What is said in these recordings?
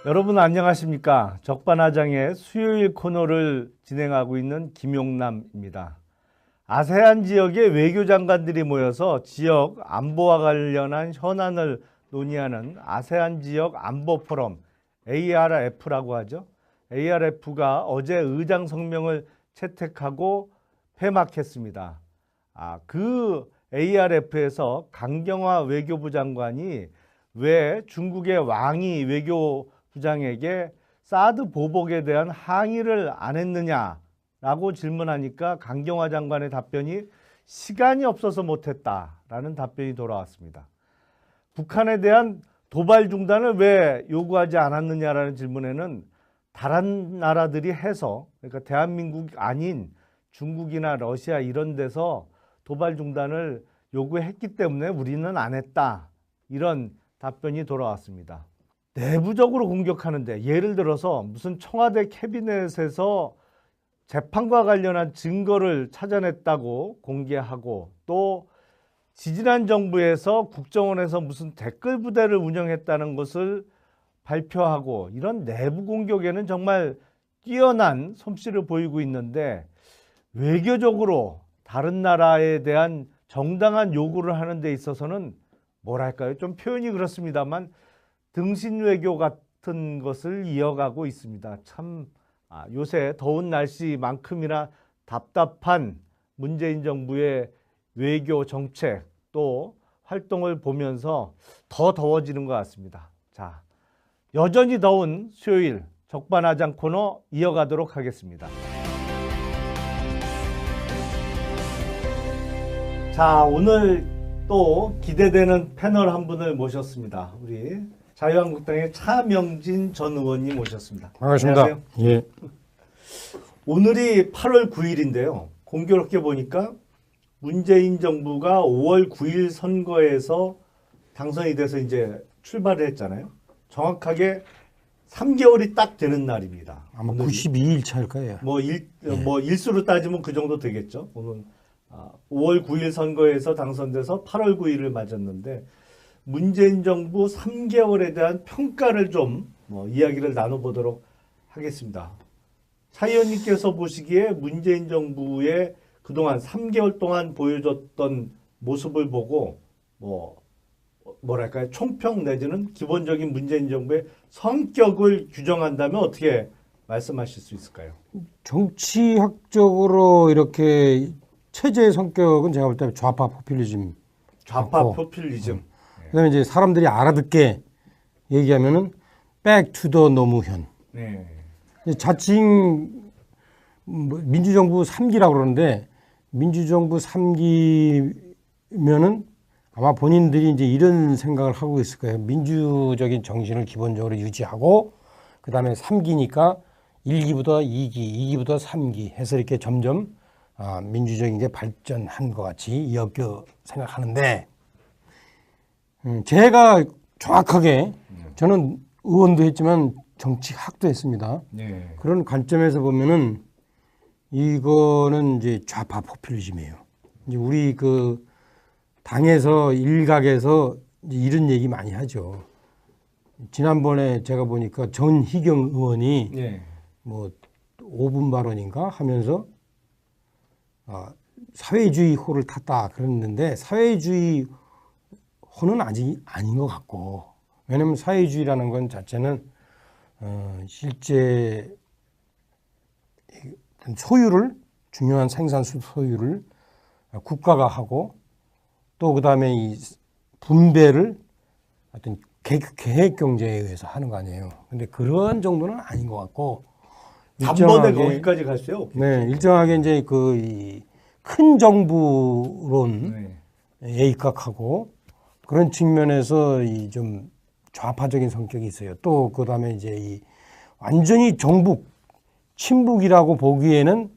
여러분 안녕하십니까? 적반하장의 수요일 코너를 진행하고 있는 김용남입니다. 아세안 지역의 외교장관들이 모여서 지역 안보와 관련한 현안을 논의하는 아세안 지역 안보 포럼 ARF라고 하죠. ARF가 어제 의장 성명을 채택하고 폐막했습니다. 그 ARF에서 강경화 외교부 장관이 왜 중국의 왕이 외교부장에게 사드 보복에 대한 항의를 안 했느냐라고 질문하니까 강경화 장관의 답변이 시간이 없어서 못했다라는 답변이 돌아왔습니다. 북한에 대한 도발 중단을 왜 요구하지 않았느냐라는 질문에는 다른 나라들이 해서, 그러니까 대한민국 아닌 중국이나 러시아 이런 데서 도발 중단을 요구했기 때문에 우리는 안 했다, 이런 답변이 돌아왔습니다. 내부적으로 공격하는데, 예를 들어서 무슨 청와대 캐비넷에서 재판과 관련한 증거를 찾아냈다고 공개하고, 또 지지난 정부에서 국정원에서 무슨 댓글 부대를 운영했다는 것을 발표하고, 이런 내부 공격에는 정말 뛰어난 솜씨를 보이고 있는데, 외교적으로 다른 나라에 대한 정당한 요구를 하는 데 있어서는 뭐랄까요? 좀 표현이 그렇습니다만 등신 외교 같은 것을 이어가고 있습니다. 참 요새 더운 날씨만큼이나 답답한 문재인 정부의 외교 정책 또 활동을 보면서 더 더워지는 것 같습니다. 자, 여전히 더운 수요일 적반하장 코너 이어가도록 하겠습니다. 자, 오늘 또 기대되는 패널 한 분을 모셨습니다. 우리 자유한국당의 차명진 전 의원님 모셨습니다. 반갑습니다. 안녕하세요. 예. 오늘이 8월 9일인데요. 공교롭게 보니까 문재인 정부가 5월 9일 선거에서 당선이 돼서 이제 출발을 했잖아요. 정확하게 3개월이 딱 되는 날입니다. 아마 92일 차일 거예요. 뭐 일수로 따지면 그 정도 되겠죠. 오늘 5월 9일 선거에서 당선돼서 8월 9일을 맞았는데, 문재인 정부 3개월에 대한 평가를 좀 이야기를 나눠보도록 하겠습니다. 차 의원님께서 보시기에 문재인 정부의 그동안 3개월 동안 보여줬던 모습을 보고 뭐랄까요? 총평 내지는 기본적인 문재인 정부의 성격을 규정한다면 어떻게 말씀하실 수 있을까요? 정치학적으로 이렇게 체제의 성격은 제가 볼 때 좌파 포퓰리즘. 좌파 포퓰리즘. 그다음에 이제 사람들이 알아듣게 얘기하면은 back to the 노무현. 네. 자칭 민주정부 3기라고 그러는데, 민주정부 3기면은 아마 본인들이 이제 이런 생각을 하고 있을 거예요. 민주적인 정신을 기본적으로 유지하고, 그다음에 3기니까 1기부터 2기, 2기부터 3기 해서 이렇게 점점 민주적인 게 발전한 것 같이 엮여 생각하는데, 제가 정확하게, 저는 의원도 했지만 정치학도 했습니다. 네. 그런 관점에서 보면은 이거는 이제 좌파 포퓰리즘이에요. 이제 우리 그 당에서 일각에서 이제 이런 얘기 많이 하죠. 지난번에 제가 보니까 전희경 의원이 네. 뭐 5분 발언인가 하면서 사회주의 호를 탔다 그랬는데, 사회주의 호는 아직 아닌 것 같고, 왜냐하면 사회주의라는 건 자체는 실제 소유를, 중요한 생산 소유를 국가가 하고, 또 그다음에 이 분배를 어떤 계획 경제에 의해서 하는 거 아니에요. 근데 그런 정도는 아닌 것 같고, 단번에 거기까지 갈 수요 없겠죠. 네, 일정하게 이제 그 큰 정부론에 입각하고, 그런 측면에서 이 좀 좌파적인 성격이 있어요. 또 그다음에 이제 이 완전히 정북 친북이라고 보기에는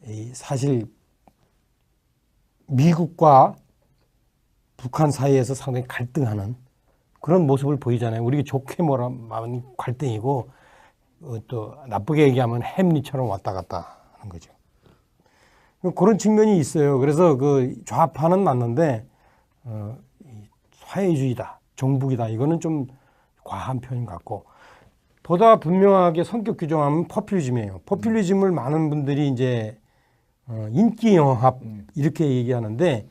이 사실 미국과 북한 사이에서 상당히 갈등하는 그런 모습을 보이잖아요. 우리가 좋게 말하면 갈등이고, 또 나쁘게 얘기하면 햄리처럼 왔다 갔다 하는 거죠. 그런 측면이 있어요. 그래서 그 좌파는 맞는데 사회주의다, 정북이다, 이거는 좀 과한 표현 같고, 보다 분명하게 성격 규정하면 퍼퓰리즘이에요. 퍼퓰리즘을 많은 분들이 이제 인기 영합 이렇게 얘기하는데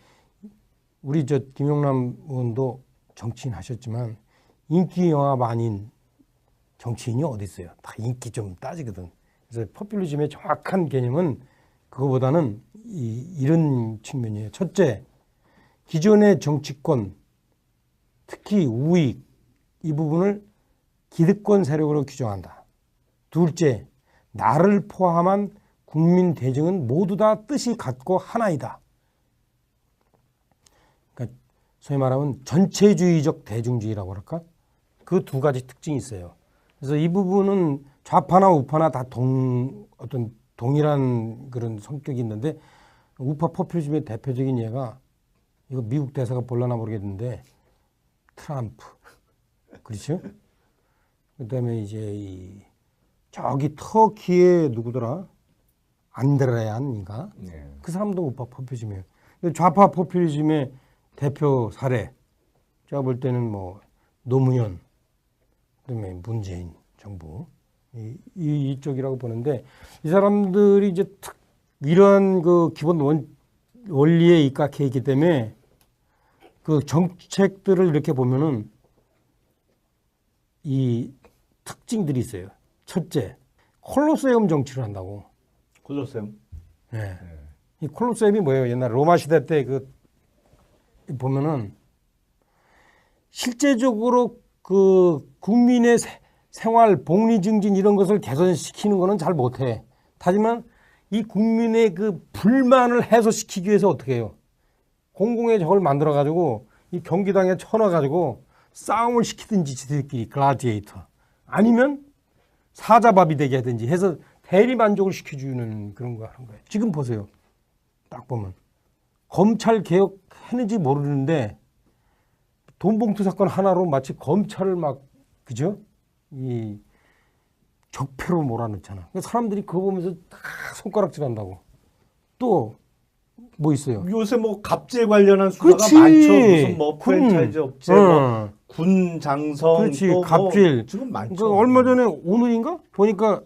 우리 저 김용남 의원도 정치인 하셨지만 인기 영합 아닌 정치인이 어디 있어요? 다 인기 좀 따지거든. 그래서 퍼퓰리즘의 정확한 개념은 그거보다는 이런 측면이에요. 첫째, 기존의 정치권, 특히 우익 이 부분을 기득권 세력으로 규정한다. 둘째, 나를 포함한 국민 대중은 모두 다 뜻이 같고 하나이다. 그러니까 소위 말하면 전체주의적 대중주의라고 할까? 그 두 가지 특징이 있어요. 그래서 이 부분은 좌파나 우파나 다 어떤 동일한 그런 성격이 있는데 우파 포퓰리즘의 대표적인 예가 이거 미국 대사가 볼라나 모르겠는데 트럼프 그렇죠? 그다음에 이제 저기 터키의 누구더라 안드레안인가? 네. 그 사람도 우파 포퓰리즘이에요. 좌파 포퓰리즘의 대표 사례 제가 볼 때는 뭐 노무현 그다음에 문재인 정부 이쪽이라고 보는데 이 사람들이 이제 이러한 그 기본 원리에 입각해 있기 때문에 그 정책들을 이렇게 보면은 이 특징들이 있어요. 첫째, 콜로세움 정치를 한다고. 콜로세움. 네. 이 콜로세움이 뭐예요? 옛날 로마 시대 때 그 보면은 실제적으로 그 국민의 생활, 복리 증진 이런 것을 개선시키는 거는 잘 못해. 하지만 이 국민의 그 불만을 해소시키기 위해서 어떻게 해요? 공공의 적을 만들어 가지고 이 경기당에 쳐넣어 가지고 싸움을 시키든지 지들끼리 글라디에이터 아니면 사자밥이 되게 하든지 해서 대리 만족을 시켜주는 그런 거 하는 거예요. 지금 보세요. 딱 보면 검찰 개혁 했는지 모르는데 돈봉투 사건 하나로 마치 검찰을 막 그죠? 이 적폐로 몰아넣잖아. 사람들이 그거 보면서 다 손가락질한다고. 또 뭐 있어요? 요새 뭐 갑질 관련한 수사가 그렇지. 많죠. 무슨 뭐 프랜차이즈 업체, 뭐 군 장성, 그렇지. 또 갑질. 뭐 지금 많죠. 그러니까 얼마 전에 오늘인가 보니까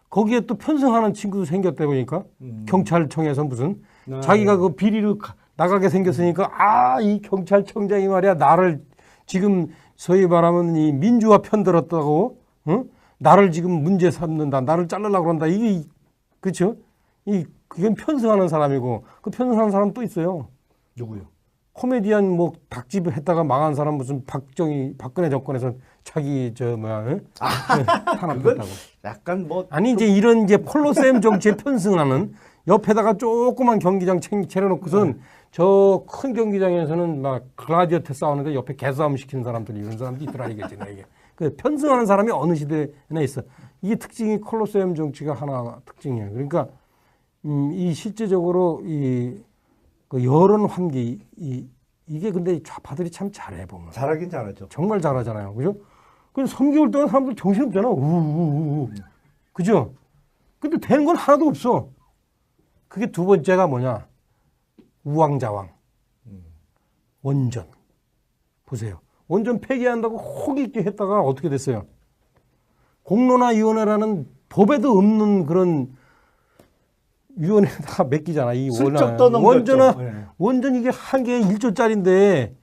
거기에 또 편승하는 친구도 생겼다 보니까 경찰청에서 무슨 네. 자기가 그 비리로 나가게 생겼으니까 이 경찰청장이 말이야 나를 지금 소위 말하면 이 민주화 편들었다고 나를 지금 문제 삼는다 나를 자르려고 그런다 이게 그렇죠? 그건 편승하는 사람이고 그 편승하는 사람 또 있어요. 누구요? 코미디언 뭐 닭집 했다가 망한 사람 무슨 박근혜 정권에서 자기 탄압했다고. 약간 뭐 아니 이제 이런 이제 콜로세움 정치에 편승하는 옆에다가 조그만 경기장 차려놓고선 저 큰 경기장에서는 막 글라디아터 싸우는데 옆에 개싸움 시키는 사람들이 이런 사람도 있더라 이겠지 이게. 그 편승하는 사람이 어느 시대나 있어. 이게 특징이 콜로세움 정치가 하나 특징이에요. 그러니까 이 실제적으로 그 여론 환기 이게 근데 좌파들이 참 잘해 보면. 잘하긴 잘하죠. 정말 잘하잖아요. 그죠? 근데 3개월 동안 사람들 정신없잖아. 우우우. 그죠? 근데 되는 건 하나도 없어. 그게 두 번째가 뭐냐? 우왕좌왕. 원전. 보세요. 원전 폐기한다고 혹 있게 했다가 어떻게 됐어요? 공론화위원회라는 법에도 없는 그런 위원회에다가 맡기잖아. 이 슬쩍 떠넘겼죠. 원전 이게 한 개에 1조짜리인데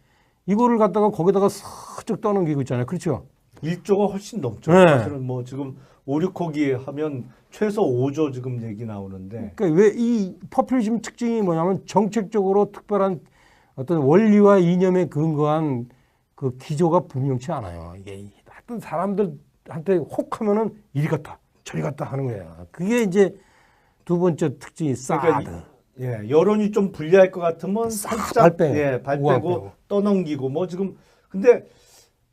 이거를 갖다가 거기다가 슬쩍 떠넘기고 있잖아요. 그렇죠? 1조가 훨씬 넘죠. 네. 사실은 뭐 지금 5, 6호기 하면 최소 5조 지금 얘기 나오는데. 그러니까 왜 이 퍼퓰리즘 특징이 뭐냐면 정책적으로 특별한 어떤 원리와 이념에 근거한 그 기조가 분명치 않아요. 이게 하여튼 사람들한테 혹하면은 이리 갔다 저리 갔다 하는 거야. 그게 이제 두 번째 특징이 사드. 그러니까 여론이 좀 불리할 것 같으면 살짝 발 빼고 떠넘기고 뭐 지금 근데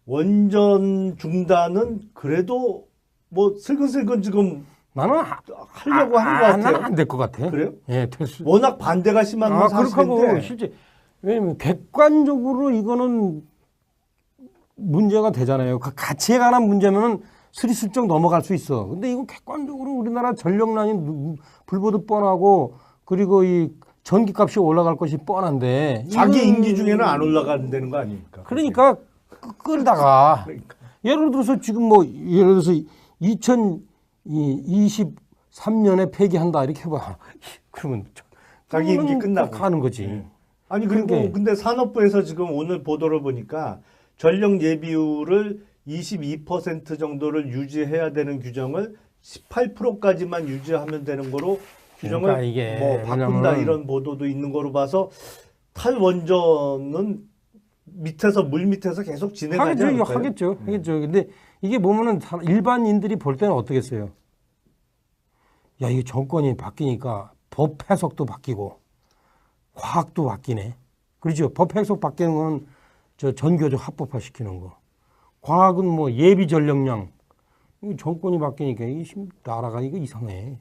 원전 중단은 그래도 뭐 슬근슬근 지금 나는 하려고 하는 것 같아요. 나는 안 될 것 같아. 그래요? 예, 될 수. 워낙 반대가 심한 건 사실인데. 그렇고 실제 왜냐면 객관적으로 이거는 문제가 되잖아요. 그 가치에 관한 문제면은 스리슬쩍 넘어갈 수 있어. 근데 이거 객관적으로 우리나라 전력난이 불보듯 뻔하고 그리고 이 전기값이 올라갈 것이 뻔한데 자기 임기 중에는 안 올라간다는 거 아닙니까? 그러니까 끌다가 예를 들어서 지금 뭐 예를 들어서 2023년에 폐기한다 이렇게 해봐. 그러면 자기 임기 끝나고 가는 거지. 아니 그리고 그러니까 근데 산업부에서 지금 오늘 보도를 보니까 전력 예비율을 22% 정도를 유지해야 되는 규정을 18%까지만 유지하면 되는 거로 규정을 그러니까 이게 뭐 바꾼다 뭐냐면은 이런 보도도 있는 거로 봐서 탈원전은 밑에서 물 밑에서 계속 진행하지 하겠죠. 이거 않을까요? 하겠죠. 하겠죠. 근데 이게 보면은 일반인들이 볼 때는 어떻겠어요? 야, 이게 정권이 바뀌니까 법 해석도 바뀌고 과학도 바뀌네. 그렇죠. 법 해석 바뀌는 건 저 전교조 합법화 시키는 거. 과학은 뭐 예비 전력량. 이 정권이 바뀌니까 이 나라가 이거 이상해.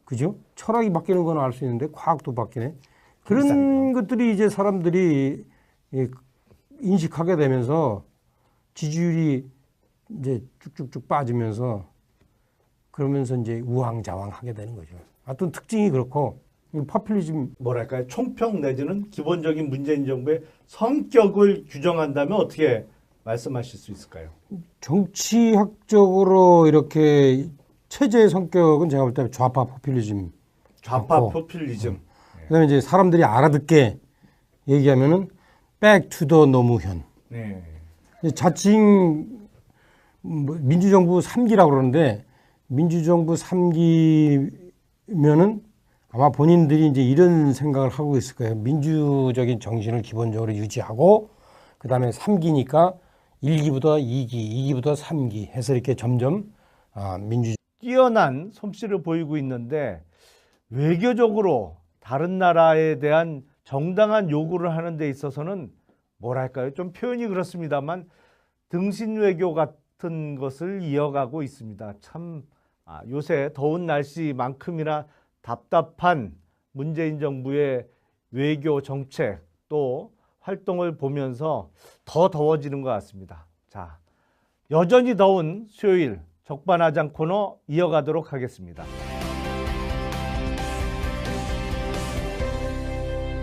그죠? 철학이 바뀌는 건 알 수 있는데 과학도 바뀌네. 그런 것들이 이제 사람들이 인식하게 되면서 지지율이 이제 쭉쭉쭉 빠지면서 그러면서 이제 우왕좌왕하게 되는 거죠. 하여튼 특징이 그렇고 파퓰리즘 뭐랄까요? 총평 내지는 기본적인 문재인 정부의 성격을 규정한다면 어떻게 말씀하실 수 있을까요? 정치학적으로 이렇게 체제의 성격은 제가 볼 때 좌파 포퓰리즘. 좌파 맞고, 포퓰리즘. 그다음에 이제 사람들이 알아듣게 얘기하면은 back to the 노무현. 네. 자칭 민주정부 3기라고 그러는데 민주정부 3기면은 아마 본인들이 이제 이런 생각을 하고 있을 거예요. 민주적인 정신을 기본적으로 유지하고 그다음에 3기니까 1기부터 2기, 2기부터 3기 해서 이렇게 점점 민주 뛰어난 솜씨를 보이고 있는데 외교적으로 다른 나라에 대한 정당한 요구를 하는 데 있어서는 뭐랄까요? 좀 표현이 그렇습니다만 등신 외교 같은 것을 이어가고 있습니다. 참 요새 더운 날씨만큼이나 답답한 문재인 정부의 외교 정책 또 활동을 보면서 더 더워지는 것 같습니다. 자, 여전히 더운 수요일 적반하장 코너 이어가도록 하겠습니다.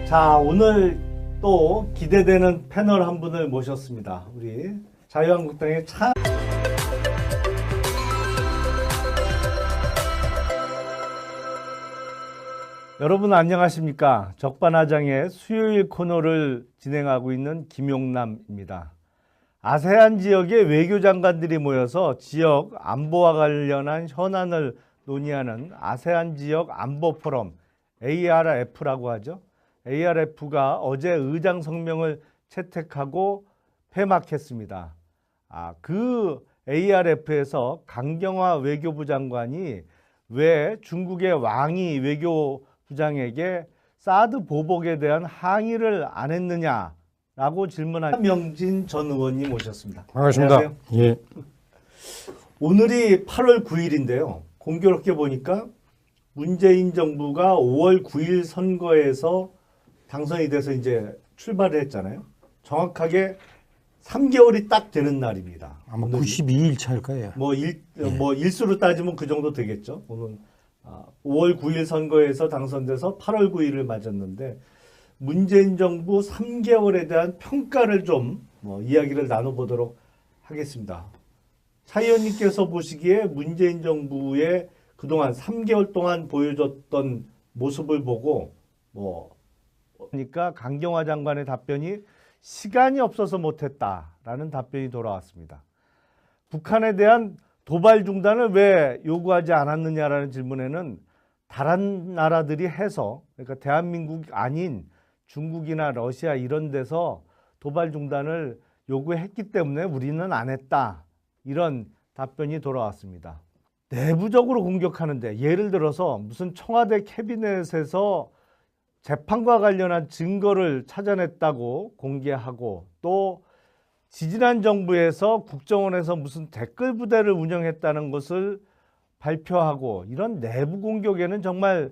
자, 오늘 또 기대되는 패널 한 분을 모셨습니다. 우리 자유한국당의 여러분 안녕하십니까? 적반하장의 수요일 코너를 진행하고 있는 김용남입니다. 아세안 지역의 외교장관들이 모여서 지역 안보와 관련한 현안을 논의하는 아세안 지역 안보 포럼 ARF라고 하죠. ARF가 어제 의장 성명을 채택하고 폐막했습니다. 그 ARF에서 강경화 외교부 장관이 왜 중국의 왕이 외교부장에게 사드 보복에 대한 항의를 안 했느냐라고 질문한 한명진 전 의원님 모셨습니다. 반갑습니다. 안녕하세요. 예. 오늘이 8월 9일인데요. 공교롭게 보니까 문재인 정부가 5월 9일 선거에서 당선이 돼서 이제 출발을 했잖아요. 정확하게 3개월이 딱 되는 날입니다. 아마 92일 차일 거예요. 뭐 일수로 따지면 그 정도 되겠죠. 오늘 5월 9일 선거에서 당선돼서 8월 9일을 맞았는데 문재인 정부 3개월에 대한 평가를 좀 이야기를 나눠보도록 하겠습니다. 차 의원님께서 보시기에 문재인 정부의 그동안 3개월 동안 보여줬던 모습을 보고 그러니까 강경화 장관의 답변이 시간이 없어서 못했다라는 답변이 돌아왔습니다. 북한에 대한 도발 중단을 왜 요구하지 않았느냐라는 질문에는 다른 나라들이 해서 그러니까 대한민국 아닌 중국이나 러시아 이런 데서 도발 중단을 요구했기 때문에 우리는 안 했다. 이런 답변이 돌아왔습니다. 내부적으로 공격하는데 예를 들어서 무슨 청와대 캐비넷에서 재판과 관련한 증거를 찾아냈다고 공개하고 또 지지난 정부에서 국정원에서 무슨 댓글 부대를 운영했다는 것을 발표하고 이런 내부 공격에는 정말